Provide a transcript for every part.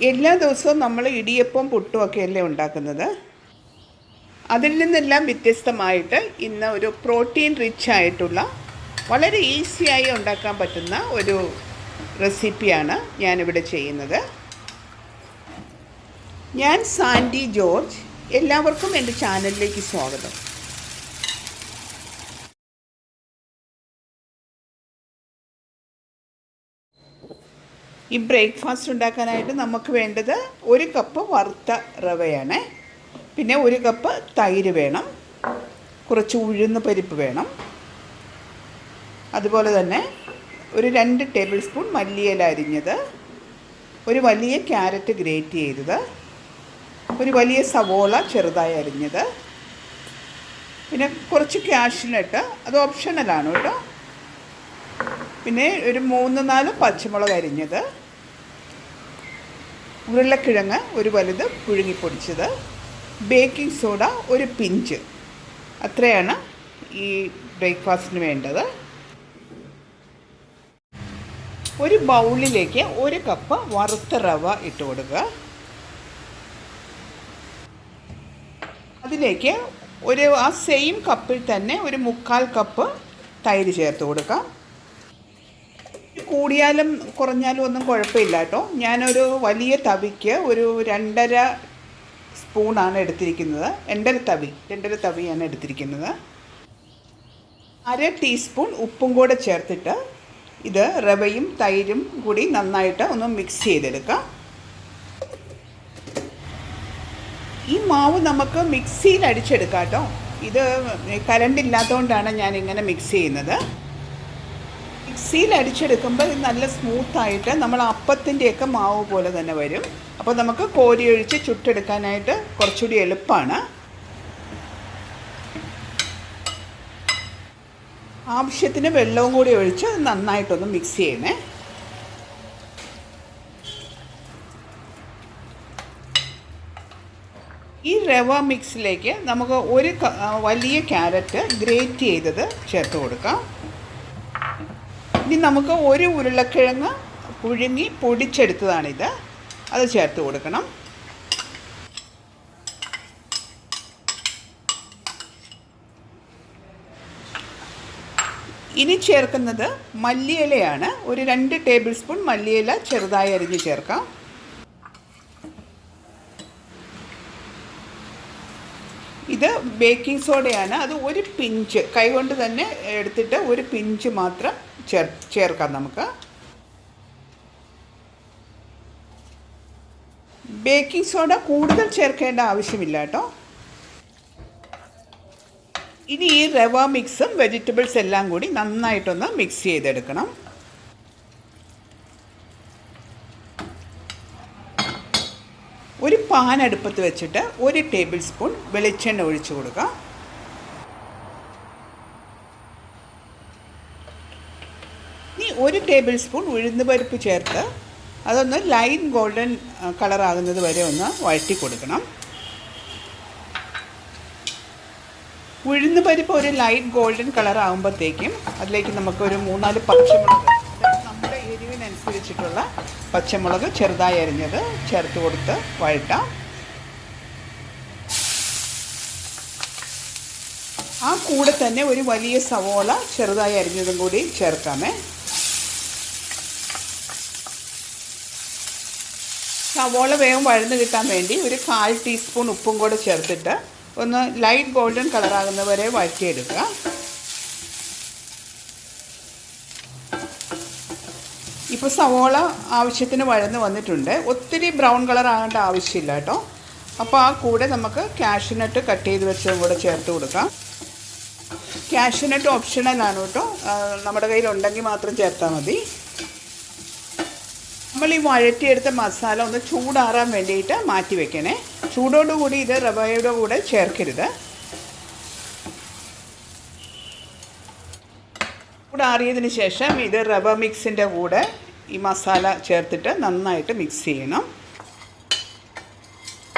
എല്ലാ ദിവസവും നമ്മൾ ഇടിയപ്പവും പുട്ടും ഒക്കെയല്ലേ ഉണ്ടാക്കുന്നത്. അതിൽ നിന്നെല്ലാം വ്യത്യസ്തമായിട്ട് ഇന്ന് ഒരു പ്രോട്ടീൻ റിച്ച് ആയിട്ടുള്ള വളരെ ഈസിയായി ഉണ്ടാക്കാൻ പറ്റുന്ന ഒരു റെസിപ്പിയാണ് ഞാനിവിടെ ചെയ്യുന്നത്. ഞാൻ സാൻഡി ജോർജ്. എല്ലാവർക്കും എൻ്റെ ചാനലിലേക്ക് സ്വാഗതം. ഈ ബ്രേക്ക്ഫാസ്റ്റ് ഉണ്ടാക്കാനായിട്ട് നമുക്ക് വേണ്ടത് 1 കപ്പ് വറുത്ത റവയാണ്, പിന്നെ 1 കപ്പ് തൈര് വേണം, കുറച്ച് ഉഴുന്ന് പരിപ്പ് വേണം, അതുപോലെ തന്നെ ഒരു 2 ടേബിൾ സ്പൂൺ മല്ലിയില അരിഞ്ഞത്, ഒരു വലിയ ക്യാരറ്റ് ഗ്രേറ്റ് ചെയ്തത്, ഒരു വലിയ സവോള ചെറുതായി അരിഞ്ഞത്, പിന്നെ കുറച്ച് കാഷ്യൂനട്ട്, അത് ഓപ്ഷണലാണ് കേട്ടോ, പിന്നെ ഒരു 3-4 പച്ചമുളക് അരിഞ്ഞത്, ഉരുളക്കിഴങ്ങ് ഒരു വലുത് പുഴുങ്ങിപ്പൊടിച്ചത്, ബേക്കിംഗ് സോഡ ഒരു പിഞ്ച്. അത്രയാണ് ഈ ബ്രേക്ക്ഫാസ്റ്റിന് വേണ്ടത്. ഒരു ബൗളിലേക്ക് 1 കപ്പ് വറുത്ത റവ ഇട്ട് കൊടുക്കുക. അതിലേക്ക് ആ സെയിം കപ്പിൽ തന്നെ ഒരു 1/4 കപ്പ് തൈര് ചേർത്ത് കൊടുക്കാം. കൂടിയാലും കുറഞ്ഞാലും ഒന്നും കുഴപ്പമില്ല കേട്ടോ. ഞാനൊരു വലിയ തവിക്ക് ഒരു 2.5 സ്പൂണാണ് എടുത്തിരിക്കുന്നത്. 2.5 തവിയാണ് എടുത്തിരിക്കുന്നത്. 1/2 ടീസ്പൂൺ ഉപ്പും കൂടെ ചേർത്തിട്ട് ഇത് റവയും തൈരും കൂടി നന്നായിട്ട് ഒന്ന് മിക്സ് ചെയ്തെടുക്കാം. ഈ മാവ് നമുക്ക് മിക്സിയിൽ അടിച്ചെടുക്കാം കേട്ടോ. ഇത് കറണ്ട് ഇല്ലാത്തതുകൊണ്ടാണ് ഞാനിങ്ങനെ മിക്സ് ചെയ്യുന്നത്. മിക്സിയിൽ അടിച്ചെടുക്കുമ്പോൾ ഇത് നല്ല സ്മൂത്തായിട്ട് നമ്മൾ അപ്പത്തിൻ്റെയൊക്കെ മാവ് പോലെ തന്നെ വരും. അപ്പോൾ നമുക്ക് കോരി ഒഴിച്ച് ചുട്ടെടുക്കാനായിട്ട് കുറച്ചുകൂടി എളുപ്പമാണ്. ആവശ്യത്തിന് വെള്ളവും കൂടി ഒഴിച്ച് നന്നായിട്ടൊന്ന് മിക്സ് ചെയ്യണേ. ഈ റവ മിക്സിലേക്ക് നമുക്ക് ഒരു വലിയ ക്യാരറ്റ് ഗ്രേറ്റ് ചെയ്തത് ചേർത്ത് കൊടുക്കാം. ഇനി നമുക്ക് ഒരു ഉരുളക്കിഴങ്ങ് പുഴുങ്ങി പൊടിച്ചെടുത്തതാണിത്, അത് ചേർത്ത് കൊടുക്കണം. ഇനി ചേർക്കുന്നത് മല്ലിയിലയാണ്. ഒരു 2 ടേബിൾ സ്പൂൺ മല്ലിയില ചെറുതായി അരിഞ്ഞ് ചേർക്കാം. ഇത് ബേക്കിംഗ് സോഡയാണ്. അത് ഒരു പിഞ്ച് കൈകൊണ്ട് തന്നെ എടുത്തിട്ട് ഒരു പിഞ്ച് മാത്രം ചേർക്കാം നമുക്ക്. ബേക്കിംഗ് സോഡ കൂടുതൽ ചേർക്കേണ്ട ആവശ്യമില്ല കേട്ടോ. ഇനി ഈ റവ മിക്സും വെജിറ്റബിൾസ് എല്ലാം കൂടി നന്നായിട്ടൊന്ന് മിക്സ് ചെയ്തെടുക്കണം. ഒരു പാൻ അടുപ്പത്ത് വെച്ചിട്ട് 1 ടേബിൾ സ്പൂൺ വെളിച്ചെണ്ണ ഒഴിച്ചു കൊടുക്കാം. ഇനി 1 ടേബിൾ സ്പൂൺ ഉഴുന്ന് പരിപ്പ് ചേർത്ത് അതൊന്ന് ലൈറ്റ് ഗോൾഡൻ കളറാകുന്നത് വരെ ഒന്ന് വഴറ്റി കൊടുക്കണം. ഉഴുന്ന് പരിപ്പ് ഒരു ലൈറ്റ് ഗോൾഡൻ കളറാകുമ്പോഴത്തേക്കും അതിലേക്ക് നമുക്കൊരു 3-4 പച്ചമുളക്, നമ്മുടെ എരിവിനനുസരിച്ചിട്ടുള്ള പച്ചമുളക് ചെറുതായി അരിഞ്ഞത് ചേർത്ത് കൊടുത്ത് വഴറ്റാം. ആ കൂടെ തന്നെ ഒരു വലിയ സവോള ചെറുതായി അരിഞ്ഞതും കൂടി ചേർക്കാമേ. സവോള വേഗം വഴന്ന് കിട്ടാൻ വേണ്ടി ഒരു 1/4 ടീസ്പൂൺ ഉപ്പും കൂടെ ചേർത്തിട്ട് ഒന്ന് ലൈറ്റ് ഗോൾഡൻ കളറാകുന്നവരെ വഴറ്റിയെടുക്കുക. ഇപ്പോൾ സവോള ആവശ്യത്തിന് വഴന്ന് വന്നിട്ടുണ്ട്. ഒത്തിരി ബ്രൗൺ കളർ ആകേണ്ട ആവശ്യമില്ല കേട്ടോ. അപ്പോൾ ആ കൂടെ നമുക്ക് കാഷ്യൂനട്ട് കട്ട് ചെയ്ത് വെച്ചതും കൂടെ ചേർത്ത് കൊടുക്കാം. കാഷ്യൂനട്ട് ഓപ്ഷണലാണ് കേട്ടോ, നമ്മുടെ കയ്യിലുണ്ടെങ്കിൽ മാത്രം ചേർത്താൽ മതി. നമ്മൾ ഈ വഴറ്റിയെടുത്ത മസാല ഒന്ന് ചൂടാറാൻ വേണ്ടിയിട്ട് മാറ്റി വെക്കണേ. ചൂടോടുകൂടി ഇത് റവയുടെ കൂടെ ചേർക്കരുത്. ചൂടാറിയതിന് ശേഷം ഇത് റവ മിക്സിൻ്റെ കൂടെ ഈ മസാല ചേർത്തിട്ട് നന്നായിട്ട് മിക്സ് ചെയ്യണം.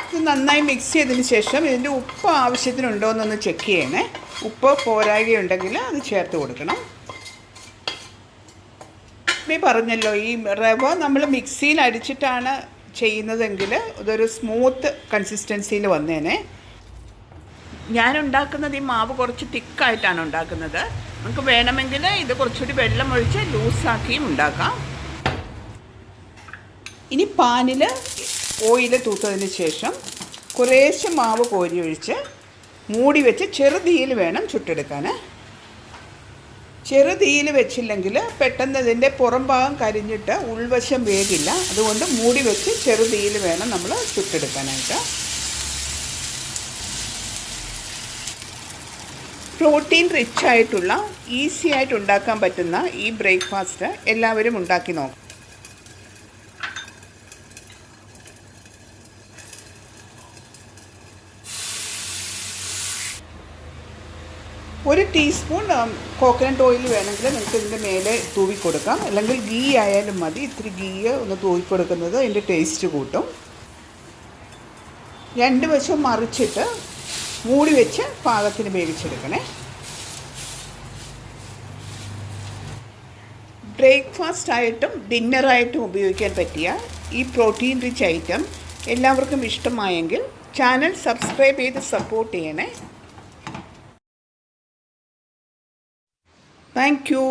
ഇത് നന്നായി മിക്സ് ചെയ്തതിന് ശേഷം ഇതിൻ്റെ ഉപ്പ് ആവശ്യത്തിനുണ്ടോ എന്നൊന്ന് ചെക്ക് ചെയ്യണേ. ഉപ്പ് പോരായ്കയുണ്ടെങ്കിൽ അത് ചേർത്ത് കൊടുക്കണം. പറഞ്ഞല്ലോ, ഈ റവ നമ്മൾ മിക്സിയിൽ അടിച്ചിട്ടാണ് ചെയ്യുന്നതെങ്കിൽ ഇതൊരു സ്മൂത്ത് കൺസിസ്റ്റൻസിയിൽ വന്നേനെ. ഞാനുണ്ടാക്കുന്നത് ഈ മാവ് കുറച്ച് തിക്കായിട്ടാണ് ഉണ്ടാക്കുന്നത്. നമുക്ക് വേണമെങ്കിൽ ഇത് കുറച്ചുകൂടി വെള്ളം ഒഴിച്ച് ലൂസാക്കിയും ഉണ്ടാക്കാം. ഇനി പാനിൽ ഓയിൽ തൂത്തതിന് ശേഷം കുറേശ്ശെ മാവ് കോരി ഒഴിച്ച് മൂടി വെച്ച് ചെറുതീയിൽ വേണം ചുട്ടെടുക്കാൻ. ചെറുതീയിൽ വെച്ചില്ലെങ്കിൽ പെട്ടെന്ന് ഇതിൻ്റെ പുറം ഭാഗം കരിഞ്ഞിട്ട് ഉൾവശം വേഗില്ല. അതുകൊണ്ട് മൂടി വെച്ച് ചെറുതീയിൽ വേണം നമ്മൾ ചുട്ടെടുക്കാനായിട്ട്. പ്രോട്ടീൻ റിച്ച് ആയിട്ടുള്ള ഈസി ആയിട്ട് ഉണ്ടാക്കാൻ പറ്റുന്ന ഈ ബ്രേക്ക്ഫാസ്റ്റ് എല്ലാവരും ഉണ്ടാക്കി നോക്കും. ഒരു ടീസ്പൂൺ കോക്കനട്ട് ഓയിൽ വേണമെങ്കിൽ നിങ്ങൾക്ക് ഇതിൻ്റെ മേലെ തൂവി കൊടുക്കാം. അല്ലെങ്കിൽ ഗീ ആയാലും മതി. ഇത്തിരി ഗീ ഒന്ന് തൂവി കൊടുക്കുന്നത് അതിൻ്റെ ടേസ്റ്റ് കൂട്ടും. രണ്ട് വശവും മറിച്ചിട്ട് മൂടി വെച്ച് പാകത്തിന് വേവിച്ചെടുക്കണേ. ബ്രേക്ക്ഫാസ്റ്റ് ആയിട്ടും ഡിന്നറായിട്ടും ഉപയോഗിക്കാൻ പറ്റിയ ഈ പ്രോട്ടീൻ റിച്ച് ഐറ്റം എല്ലാവർക്കും ഇഷ്ടമായെങ്കിൽ ചാനൽ സബ്സ്ക്രൈബ് ചെയ്ത് സപ്പോർട്ട് ചെയ്യണേ. Thank you.